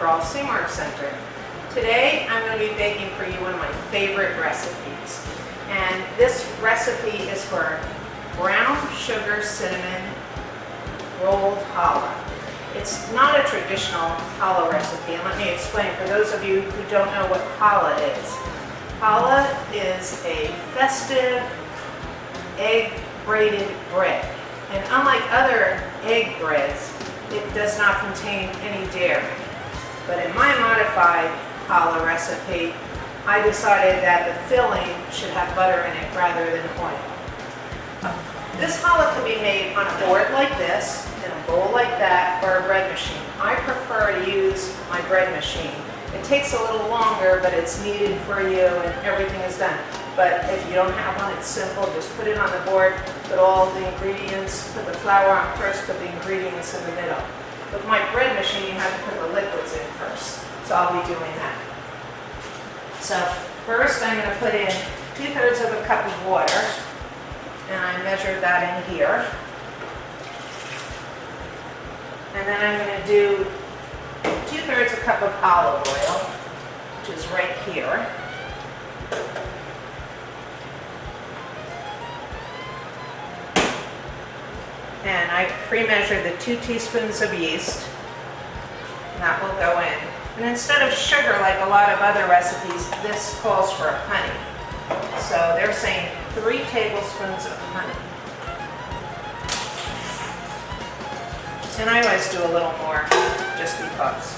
overall CMARC Center. Today I'm going to be baking for you one of my favorite recipes. And this recipe is for brown sugar cinnamon rolled challah. It's not a traditional challah recipe, and let me explain for those of you who don't know what challah is. Challah is a festive egg-braided bread, and unlike other egg breads, it does not contain any dairy. But in my modified challah recipe, I decided that the filling should have butter in it rather than oil. This challah can be made on a board like this, in a bowl like that, or a bread machine. I prefer to use my bread machine. It takes a little longer, but it's needed for you and everything is done. But if you don't have one, it's simple. Just put it on the board, put all the ingredients, put the flour on first, put the ingredients in the middle. With my bread machine, you have to put the liquids in first. So I'll be doing that. So first I'm going to put in 2/3 of a cup of water, and I measured that in here. And then I'm going to do 2/3 a cup of olive oil, which is right here. And I pre-measured the 2 teaspoons of yeast, and that will go in. And instead of sugar, like a lot of other recipes, this calls for honey. So they're saying 3 tablespoons of honey. And I always do a little more, just because.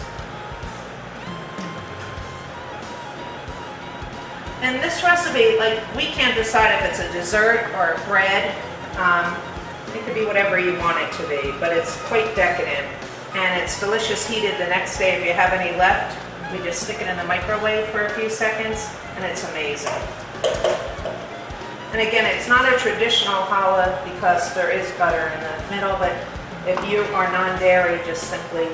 And this recipe, like, we can't decide if it's a dessert or a bread. It could be whatever you want it to be, but it's quite decadent. And it's delicious heated the next day. If you have any left, we just stick it in the microwave for a few seconds, and it's amazing. And again, it's not a traditional challah because there is butter in the middle, but if you are non-dairy, just simply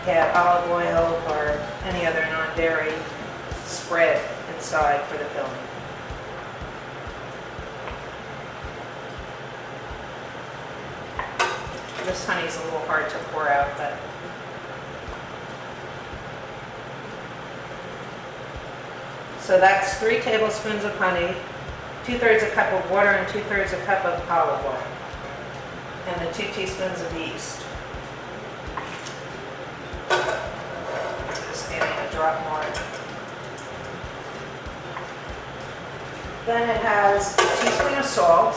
add olive oil or any other non-dairy spread inside for the filling. This honey's a little hard to pour out, but so that's 3 tablespoons of honey, 2/3 a cup of water, and 2/3 a cup of olive oil, and the 2 teaspoons of yeast. Just adding a drop more. Then it has a teaspoon of salt,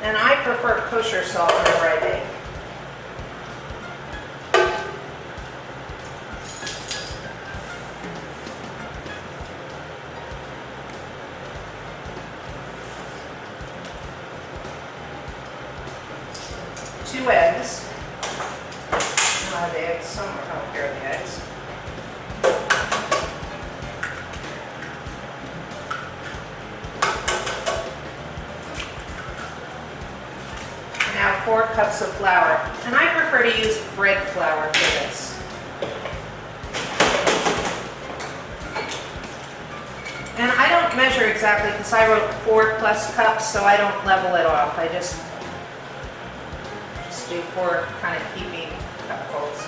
and I prefer kosher salt whenever I bake. Two eggs. I have the eggs somewhere. Oh, here are the eggs. Now 4 cups of flour. And I prefer to use bread flour for this. And I don't measure exactly because I wrote 4+ cups, so I don't level it off. I just do 4 kind of heaping cupfuls.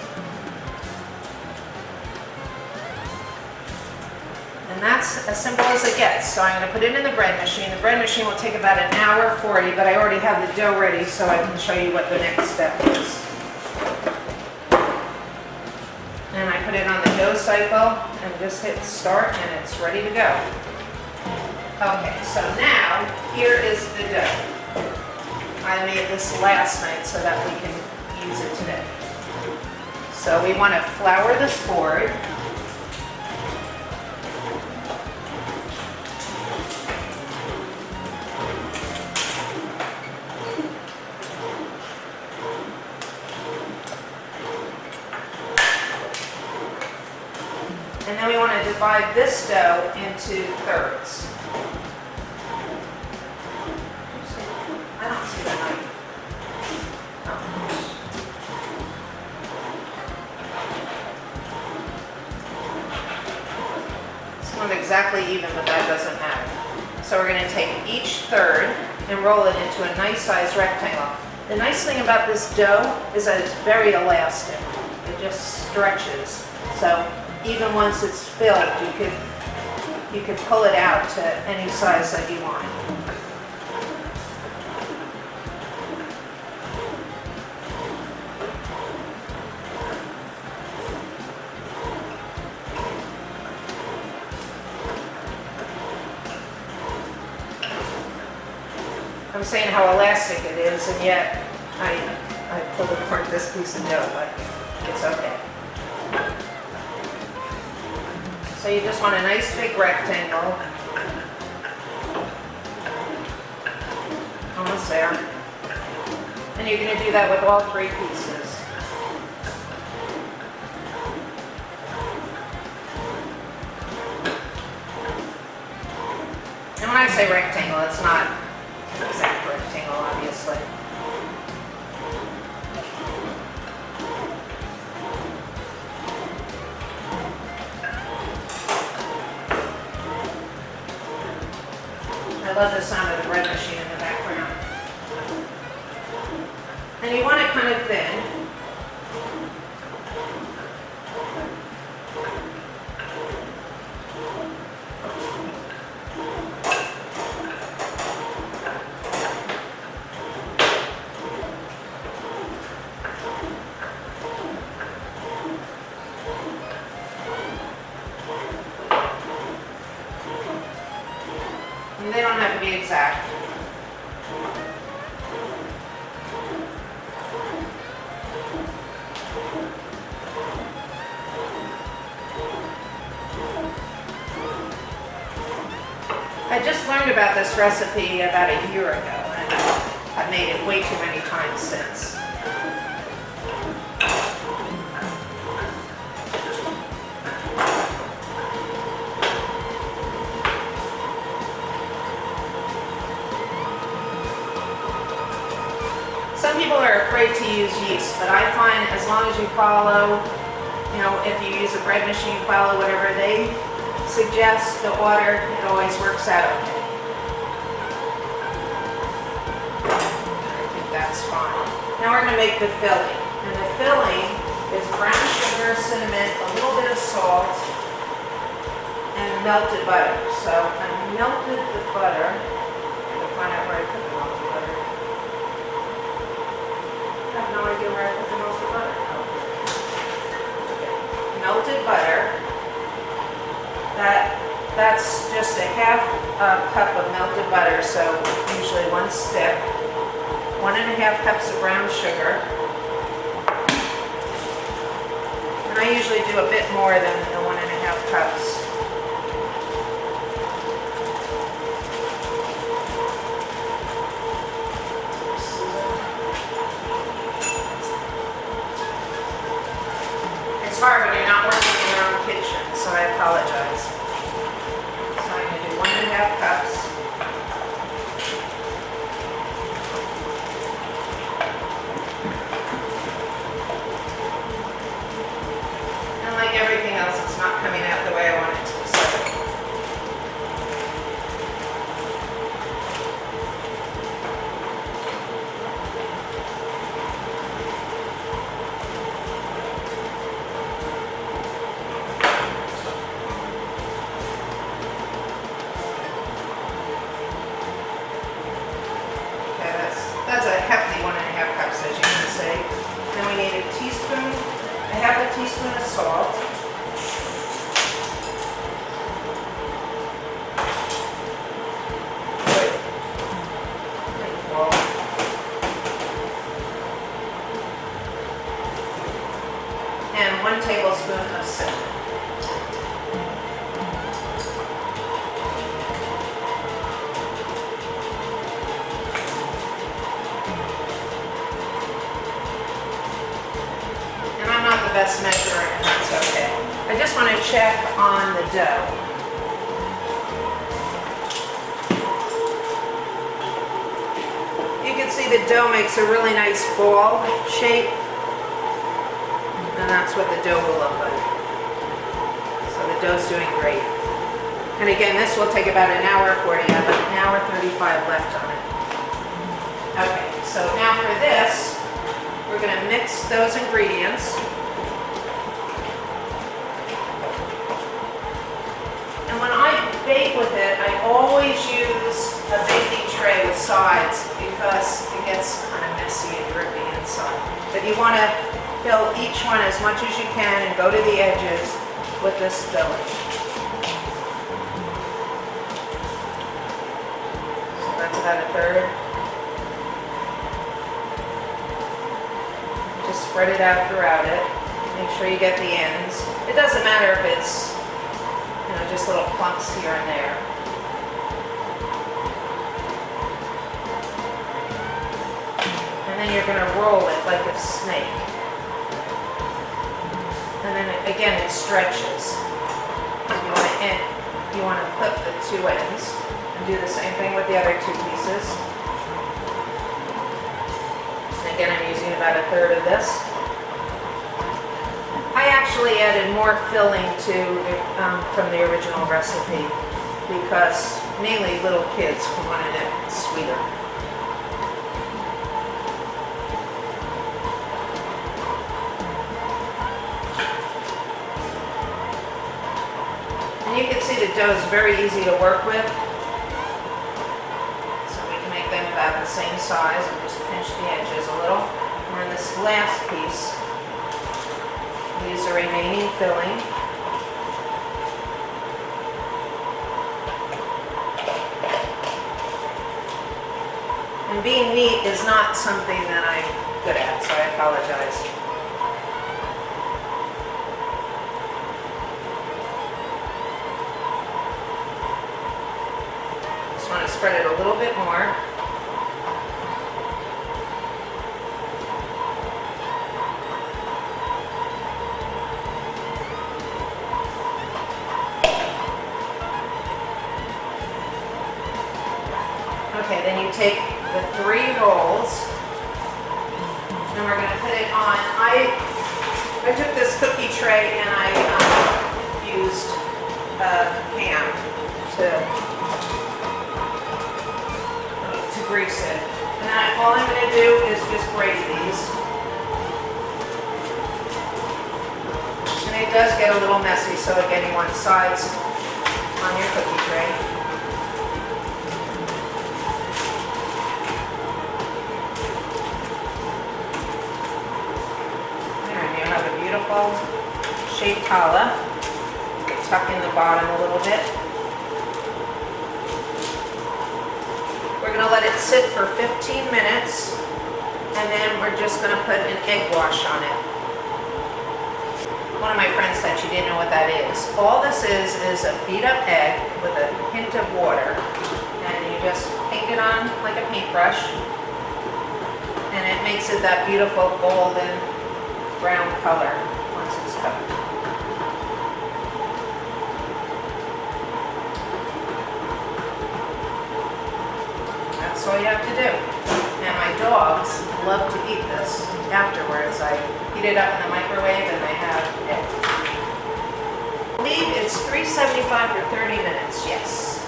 And that's as simple as it gets. So I'm going to put it in the bread machine. The bread machine will take about an hour 40, but I already have the dough ready so I can show you what the next step is. And I put it on the dough cycle and just hit start and it's ready to go. Okay, so now here is the dough. I made this last night so that we can use it today. So we want to flour this board. And then we want to divide this dough into thirds. I don't see the knife. It's not exactly even, but that doesn't matter. So we're going to take each third and roll it into a nice sized rectangle. The nice thing about this dough is that it's very elastic. It just stretches. So even once it's filled, you could pull it out to any size that you want. I'm saying how elastic it is, and yet I pulled apart this piece of dough, but it's okay. So you just want a nice big rectangle. Almost there. And you're going to do that with all 3 pieces. And when I say rectangle, it's not an exact rectangle, obviously. I love the sound of the bread machine in the background. And you want it kind of thin. And they don't have to be exact. I just learned about this recipe about a year ago, and I've made it way too many times since. Some people are afraid to use yeast, but I find as long as you follow, if you use a bread machine, follow whatever they suggest, the order, it always works out okay. I think that's fine. Now we're going to make the filling. And the filling is brown sugar, cinnamon, a little bit of salt, and melted butter. So I melted the butter. I'm going to find out where I put the melted butter. I have no idea where I put the melted butter. Okay. Melted butter. That's just a half cup of melted butter, so usually 1 stick. 1½ cups of brown sugar. And I usually do a bit more than the 1½ cups. It's hard when you're not working in your own kitchen, so I apologize. So I'm going to do 1½ cups. And like everything else, it's not coming out the way I want it to. That's a hefty 1½ cups, as you can see. Then we need a half a teaspoon of salt. And 1 tablespoon of cinnamon. Best measure, and that's okay. I just want to check on the dough. You can see the dough makes a really nice ball shape, and that's what the dough will look like. So the dough's doing great. And again, this will take about 1 hour 40. I have 1 hour 35 left on it. Okay, so now for this, we're going to mix those ingredients. gets kind of messy and drippy inside. But you want to fill each one as much as you can and go to the edges with this filling. So that's about a third. Just spread it out throughout it. Make sure you get the ends. It doesn't matter if it's, just little clumps here and there. And then you're going to roll it like a snake. And then again, it stretches. You want to clip the two ends and do the same thing with the other two pieces. And again, I'm using about a third of this. I actually added more filling from the original recipe because mainly little kids wanted it sweeter. And you can see the dough is very easy to work with. So we can make them about the same size and just pinch the edges a little. And then this last piece, use the remaining filling. And being neat is not something that I'm good at, so I apologize. Just want to spread it a little bit more. Okay, then you take the 3 rolls and we're going to put it on. I took this cookie tray and I used ham to grease it. And then all I'm going to do is just break these. And it does get a little messy, so again, you want sides on your cookie tray. Beautiful shaped challah. Tuck in the bottom a little bit. We're going to let it sit for 15 minutes and then we're just going to put an egg wash on it. One of my friends said she didn't know what that is. All this is a beat up egg with a hint of water, and you just paint it on like a paintbrush and it makes it that beautiful golden brown color once it's cooked. That's all you have to do. And my dogs love to eat this afterwards. I heat it up in the microwave and they have it. I believe it's 375 for 30 minutes, yes.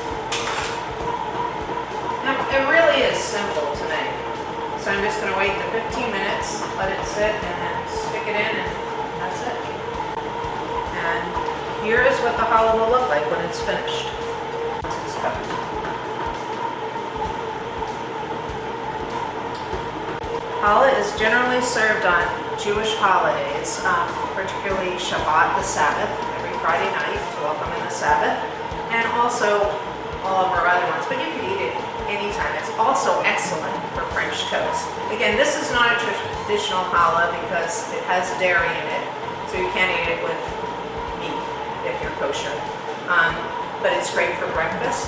Now, it really is simple to make. So I'm just going to wait the 15 minutes, let it sit, and then stick it in, and that's it. And here is what the challah will look like when it's finished. Once it's cooked. Challah is generally served on Jewish holidays, particularly Shabbat, the Sabbath, every Friday night to welcome in the Sabbath, and also all of our other ones, but you can eat it anytime. It's also excellent for French toast. Again, this is not a traditional challah because it has dairy in it, so you can't eat it with meat if you're kosher. But it's great for breakfast.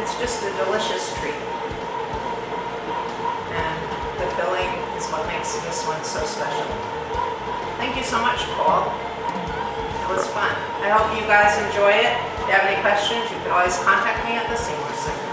It's just a delicious treat. And the filling is what makes this one so special. Thank you so much, Paul. It was fun. I hope you guys enjoy it. If you have any questions, you can always contact me at the Seymour Center.